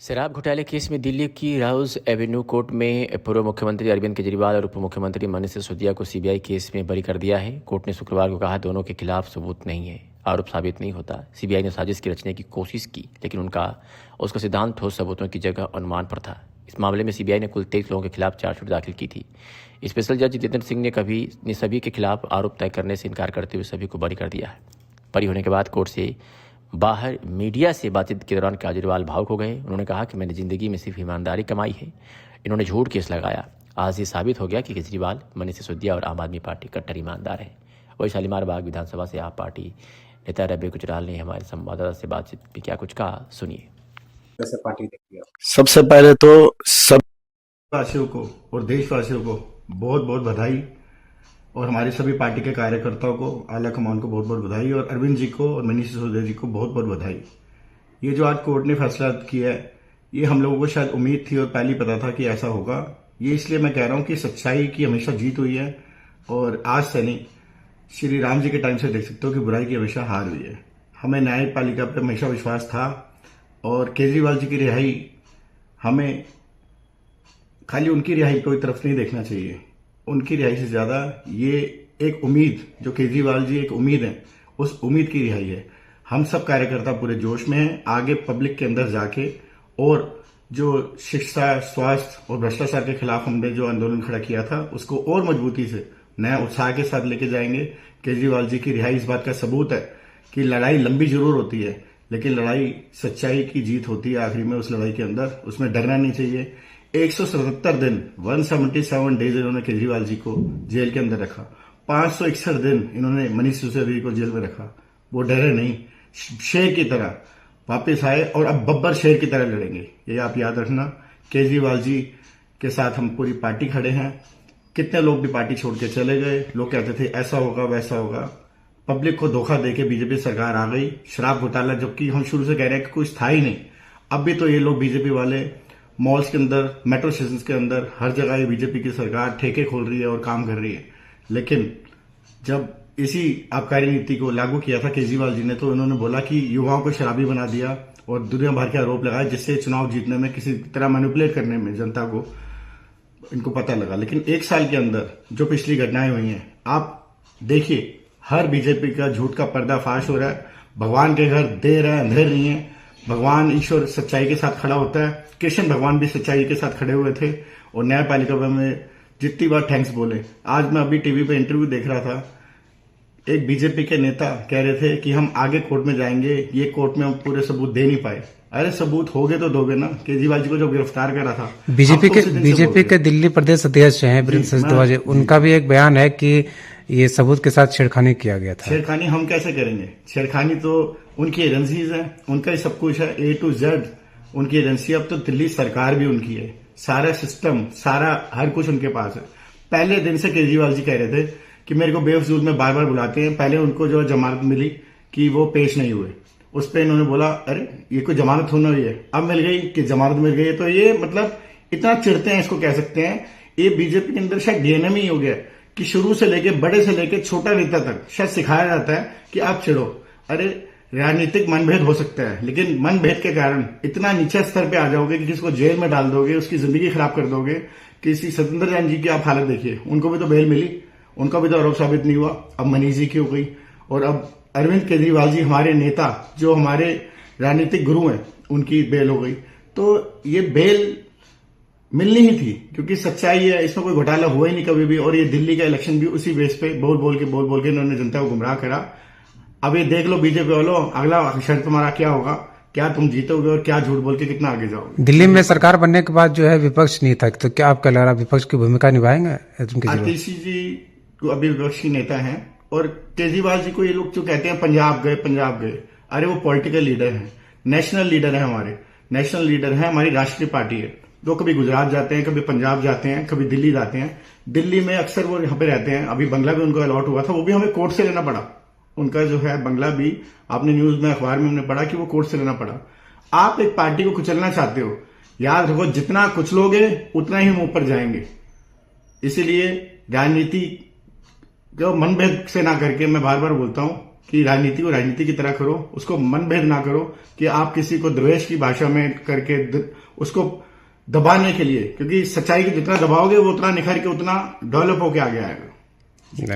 शराब घोटाले केस में दिल्ली की राउज एवेन्यू कोर्ट में पूर्व मुख्यमंत्री अरविंद केजरीवाल और उप मुख्यमंत्री मनीष सिसोदिया को सीबीआई केस में बरी कर दिया है। कोर्ट ने शुक्रवार को कहा दोनों के खिलाफ सबूत नहीं है, आरोप साबित नहीं होता। सीबीआई ने साजिश की रचने की कोशिश की, लेकिन उसका सिद्धांत ठोस सबूतों की जगह अनुमान पर था। इस मामले में सीबीआई ने कुल 23 लोगों के खिलाफ चार्जशीट दाखिल की थी। स्पेशल जज जितेंद्र सिंह ने सभी के खिलाफ आरोप तय करने से इनकार करते हुए सभी को बरी कर दिया है। बरी होने के बाद कोर्ट से बाहर मीडिया से बातचीत के दौरान केजरीवाल भावुक हो गए। उन्होंने कहा कि मैंने जिंदगी में सिर्फ ईमानदारी कमाई है। इन्होंने झूठ केस लगाया। आज ये साबित हो गया कि केजरीवाल, मनीष सिसोदिया और आम आदमी पार्टी कट्टर ईमानदार है। वही शालीमार बाग विधानसभा से आप पार्टी नेता रवि गुजराल ने हमारे संवाददाता से बातचीत में क्या कुछ कहा, सुनिए। कैसे पार्टी देखती है? सबसे पहले तो सब वासियों को और देशवासियों को बहुत बहुत बधाई, और हमारी सभी पार्टी के कार्यकर्ताओं को, आला कमान को बहुत बहुत बधाई, और अरविंद जी को और मनीष सिसोदिया जी को बहुत बहुत बधाई। ये जो आज कोर्ट ने फैसला किया है, ये हम लोगों को शायद उम्मीद थी और पहले ही पता था कि ऐसा होगा। ये इसलिए मैं कह रहा हूं कि सच्चाई की हमेशा जीत हुई है, और आज से नहीं, श्री राम जी के टाइम से देख सकते हो कि बुराई की हमेशा हार हुई है। हमें न्यायपालिका पर हमेशा विश्वास था, और केजरीवाल जी की रिहाई, हमें खाली उनकी रिहाई को तरफ नहीं देखना चाहिए। उनकी रिहाई से ज्यादा ये एक उम्मीद, जो केजरीवाल जी एक उम्मीद है, उस उम्मीद की रिहाई है। हम सब कार्यकर्ता पूरे जोश में हैं, आगे पब्लिक के अंदर जाके, और जो शिक्षा, स्वास्थ्य और भ्रष्टाचार के खिलाफ हमने जो आंदोलन खड़ा किया था, उसको और मजबूती से, नया उत्साह के साथ लेके जाएंगे। केजरीवाल जी की रिहाई इस बात का सबूत है कि लड़ाई लंबी जरूर होती है, लेकिन लड़ाई सच्चाई की जीत होती है आखिरी में। उस लड़ाई के अंदर उसमें डरना नहीं चाहिए। 177 दिन, 177 डेज इन्होंने केजरीवाल जी को जेल के अंदर रखा। 561 दिन इन्होंने मनीष सिसोदिया को जेल में रखा। वो डरे नहीं, शेर की तरह वापस आए, और अब बब्बर शेर की तरह लड़ेंगे। ये आप याद रखना। केजरीवाल जी के साथ हम पूरी पार्टी खड़े हैं। कितने लोग भी पार्टी छोड़ के चले गए, लोग कहते थे ऐसा होगा वैसा होगा। पब्लिक को धोखा देके बीजेपी सरकार आ गई। शराब घोटाला, जबकि हम शुरू से कह रहे हैं कि कुछ था ही नहीं। अब भी तो ये लोग बीजेपी वाले मॉल्स के अंदर, मेट्रो स्टेशन के अंदर, हर जगह ये बीजेपी की सरकार ठेके खोल रही है और काम कर रही है। लेकिन जब इसी आबकारी नीति को लागू किया था केजरीवाल जी ने, तो उन्होंने बोला कि युवाओं को शराबी बना दिया और दुनिया भर के आरोप लगाए, जिससे चुनाव जीतने में, किसी तरह मैनिपुलेट करने में जनता को इनको पता लगा। लेकिन एक साल के अंदर जो पिछली घटनाएं हुई हैं, आप देखिए, हर बीजेपी का झूठ का पर्दाफाश हो रहा है। भगवान के घर देर है अंधेर नहीं है। भगवान ईश्वर सच्चाई के साथ खड़ा होता है। कृष्ण भगवान भी सच्चाई के साथ खड़े हुए थे, और न्यायपालिका में जितनी बार थैंक्स बोले। आज मैं अभी टीवी पे इंटरव्यू देख रहा था, एक बीजेपी के नेता कह रहे थे कि हम आगे कोर्ट में जाएंगे, ये कोर्ट में हम पूरे सबूत दे नहीं पाए। अरे सबूत होगे तो दोगे ना। केजरीवाल जी को जो गिरफ्तार करा था, बीजेपी के दिल्ली प्रदेश अध्यक्ष हैं प्रिंस सिसोदिया, उनका भी एक बयान है कि ये सबूत के साथ छेड़खानी किया गया था। छेड़खानी हम कैसे करेंगे? छेड़खानी तो उनकी एजेंसीज है, उनका ही सब कुछ है, A to Z उनकी एजेंसी। अब तो दिल्ली सरकार भी उनकी है, सारा सिस्टम, सारा हर कुछ उनके पास है। पहले दिन से केजरीवाल जी कह रहे थे कि मेरे को बेफजूल में बार बार बुलाते हैं। पहले उनको जो जमानत मिली कि वो पेश नहीं हुए, उस पर इन्होंने बोला अरे ये कोई जमानत होना हुई है। अब मिल गई कि जमानत मिल गई है, तो ये मतलब इतना चिढ़ते हैं, इसको कह सकते हैं। ये बीजेपी के अंदर शायद डीएनए में ही हो गया कि शुरू से लेके, बड़े से लेके छोटा नेता तक शायद सिखाया जाता है कि आप चिढ़ो। अरे राजनीतिक मनभेद हो सकता है, लेकिन मनभेद के कारण इतना नीचे स्तर पे आ जाओगे कि किसी को जेल में डाल दोगे, उसकी जिंदगी खराब कर दोगे। किसी सत्येंद्र जैन जी की आप हालत देखिए, उनको भी तो बेल मिली, उनका भी तो आरोप साबित नहीं हुआ। अब मनीष जी की हो गई, और अब अरविंद केजरीवाल जी, हमारे नेता, जो हमारे राजनीतिक गुरु हैं, उनकी बेल हो गई। तो ये बेल मिलनी ही थी, क्योंकि सच्चाई है, इसमें कोई घोटाला हुआ ही नहीं कभी भी। और ये दिल्ली का इलेक्शन भी उसी बेस पे बोल बोल के इन्होंने जनता को गुमराह करा। अब ये देख लो बीजेपी वालों, अगला शर्त तुम्हारा क्या होगा, क्या तुम जीतोगे और क्या झूठ बोल के कितना आगे जाओगे। दिल्ली में सरकार बनने के बाद जो है विपक्ष नहीं था, तो क्या आपका लग रहा विपक्ष की भूमिका निभाएंगे? आतिशी जी को अभी विपक्ष की नेता है, और केजरीवाल जी को ये लोग जो कहते हैं पंजाब गए, अरे वो पॉलिटिकल लीडर है, नेशनल लीडर है, हमारे नेशनल लीडर है, हमारी राष्ट्रीय पार्टी है। वो कभी गुजरात जाते हैं, कभी पंजाब जाते हैं, कभी दिल्ली जाते हैं। दिल्ली में अक्सर वो यहाँ पे रहते हैं। अभी बंगला भी उनको अलॉट हुआ था, वो भी हमें कोर्ट से लेना पड़ा। उनका जो है बंगला भी, आपने न्यूज में, अखबार में हमने पढ़ा कि वो कोर्ट से लेना पड़ा। आप एक पार्टी को कुचलना चाहते हो, याद रखो जितना कुचलोगे उतना ही हम ऊपर जाएंगे। इसीलिए राजनीति को मनभेद से ना करके, मैं बार बार बोलता हूं कि राजनीति को राजनीति की तरह करो, उसको मनभेद ना करो कि आप किसी को द्वेष की भाषा में करके उसको दबाने के लिए, क्योंकि सच्चाई को जितना दबाओगे वो उतना निखर के उतना डेवलप होके आगे आएगा।